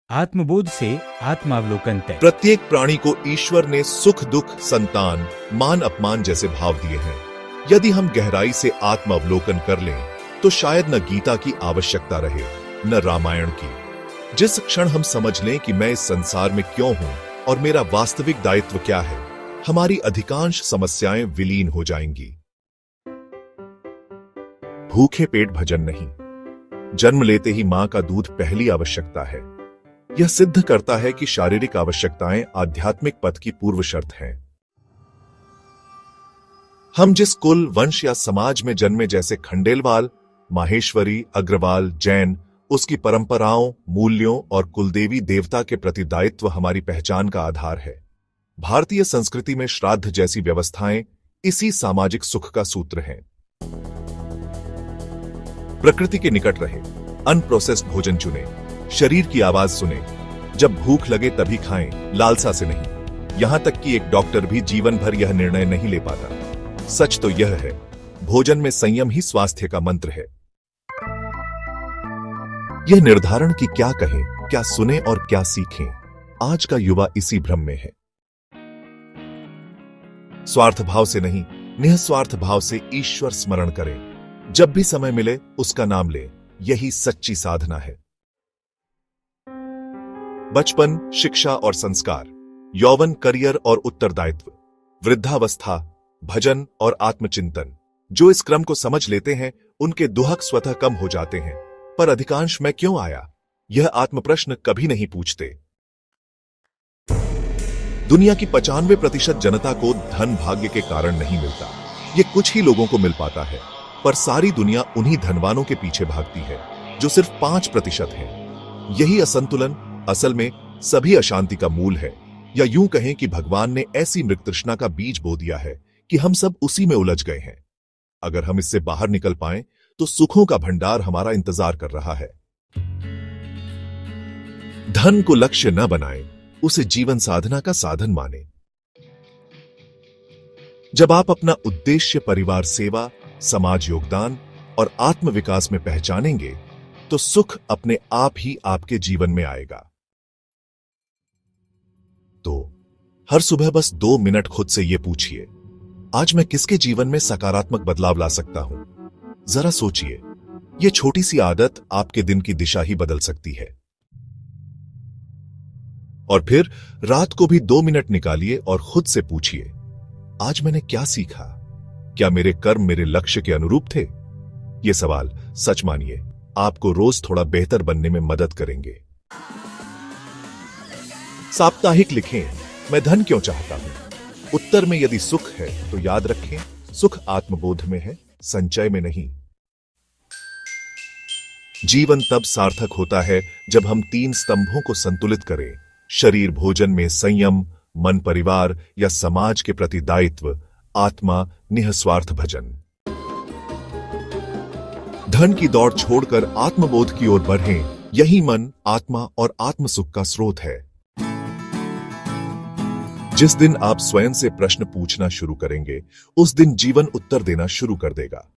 आत्मबोध से आत्मावलोकन तक। प्रत्येक प्राणी को ईश्वर ने सुख दुख, संतान, मान अपमान जैसे भाव दिए हैं। यदि हम गहराई से आत्मावलोकन कर लें तो शायद न गीता की आवश्यकता रहे न रामायण की। जिस क्षण हम समझ लें कि मैं इस संसार में क्यों हूं और मेरा वास्तविक दायित्व क्या है, हमारी अधिकांश समस्याएं विलीन हो जाएंगी। भूखे पेट भजन नहीं। जन्म लेते ही मां का दूध पहली आवश्यकता है। यह सिद्ध करता है कि शारीरिक आवश्यकताएं आध्यात्मिक पथ की पूर्व शर्त हैं। हम जिस कुल, वंश या समाज में जन्मे, जैसे खंडेलवाल, माहेश्वरी, अग्रवाल, जैन, उसकी परंपराओं, मूल्यों और कुलदेवी देवता के प्रति दायित्व हमारी पहचान का आधार है। भारतीय संस्कृति में श्राद्ध जैसी व्यवस्थाएं इसी सामाजिक सुख का सूत्र हैं। प्रकृति के निकट रहे, अनप्रोसेस्ड भोजन चुने, शरीर की आवाज सुने, जब भूख लगे तभी खाएं, लालसा से नहीं। यहां तक कि एक डॉक्टर भी जीवन भर यह निर्णय नहीं ले पाता। सच तो यह है, भोजन में संयम ही स्वास्थ्य का मंत्र है। यह निर्धारण कि क्या कहें, क्या सुने और क्या सीखें, आज का युवा इसी भ्रम में है। स्वार्थ भाव से नहीं, निस्वार्थ भाव से ईश्वर स्मरण करें। जब भी समय मिले उसका नाम ले, यही सच्ची साधना है। बचपन, शिक्षा और संस्कार, यौवन, करियर और उत्तरदायित्व, वृद्धावस्था, भजन और आत्मचिंतन। जो इस क्रम को समझ लेते हैं उनके दुहक स्वतः कम हो जाते हैं। पर अधिकांश मैं क्यों आया, यह आत्मप्रश्न कभी नहीं पूछते। दुनिया की 95% जनता को धन भाग्य के कारण नहीं मिलता। यह कुछ ही लोगों को मिल पाता है, पर सारी दुनिया उन्हीं धनवानों के पीछे भागती है जो सिर्फ 5% है। यही असंतुलन असल में सभी अशांति का मूल है। या यूं कहें कि भगवान ने ऐसी मृगतृष्णा का बीज बो दिया है कि हम सब उसी में उलझ गए हैं। अगर हम इससे बाहर निकल पाएं तो सुखों का भंडार हमारा इंतजार कर रहा है। धन को लक्ष्य न बनाएं, उसे जीवन साधना का साधन मानें। जब आप अपना उद्देश्य परिवार सेवा, समाज योगदान और आत्म विकास में पहचानेंगे तो सुख अपने आप ही आपके जीवन में आएगा। तो हर सुबह बस 2 मिनट खुद से यह पूछिए, आज मैं किसके जीवन में सकारात्मक बदलाव ला सकता हूं? जरा सोचिए, यह छोटी सी आदत आपके दिन की दिशा ही बदल सकती है। और फिर रात को भी 2 मिनट निकालिए और खुद से पूछिए, आज मैंने क्या सीखा? क्या मेरे कर्म मेरे लक्ष्य के अनुरूप थे? ये सवाल, सच मानिए, आपको रोज थोड़ा बेहतर बनने में मदद करेंगे। साप्ताहिक लिखें, मैं धन क्यों चाहता हूं? उत्तर में यदि सुख है तो याद रखें, सुख आत्मबोध में है, संचय में नहीं। जीवन तब सार्थक होता है जब हम 3 स्तंभों को संतुलित करें: शरीर भोजन में संयम, मन परिवार या समाज के प्रति दायित्व, आत्मा निस्वार्थ भजन। धन की दौड़ छोड़कर आत्मबोध की ओर बढ़ें। यही मन, आत्मा और आत्म सुख का स्रोत है। जिस दिन आप स्वयं से प्रश्न पूछना शुरू करेंगे, उस दिन जीवन उत्तर देना शुरू कर देगा।